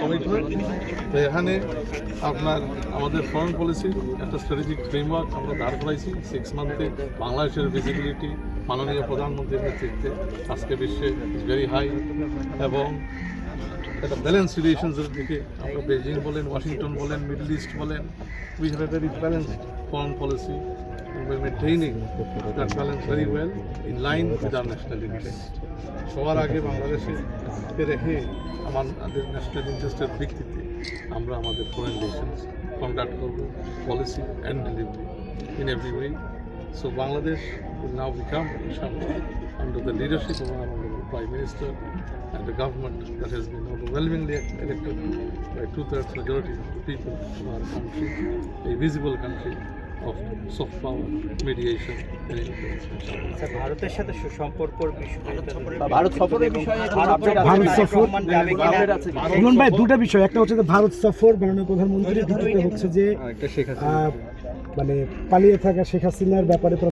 Commitment. তো এখানে আপনার আমাদের ফরেন পলিসির একটা স্ট্র্যাটেজিক ফ্রেমওয়ার্ক আমরা দাঁড় করাইছি 6 মান্থে। বাংলাদেশের ভিজিবিলিটি মাননীয় প্রধানমন্ত্রীর নেতৃত্বে আজকে বিশ্বে ইজ ভেরি হাই, এবং একটা ব্যালেন্স রিলেশনসের দিকে আমরা বেজিং বলেন, ওয়াশিংটন বলেন, মিডল ইস্ট বলেন, we have a very balanced foreign policy and we're maintaining that balance very well in line with our national interest. সবার আগে বাংলাদেশকে রেখে আমাদের ন্যাশনাল ইন্টারেস্টের ভিত্তিতে আমরা আমাদের ফরেন রিলেশনস কন্ডাক্ট করব, policy and delivery in every way. So Bangladesh will now become, inshallah, under the leadership of our Honorable Prime Minister and the government that has been overwhelmingly elected by 2/3 majority of the people of our country, a visible country of soft power, mediation and influence. Sir, ভারতের সাথে সুসম্পর্কর বিষয়ে ভারত সফরের বিষয়ে ভারত সফর ইমন ভাই, দুটো বিষয়, একটা হচ্ছে যে ভারত সফর মাননীয় প্রধানমন্ত্রী, দ্বিতীয়টা হচ্ছে যে মানে পালিয়ে থাকা শেখ হাসিনার ব্যাপারে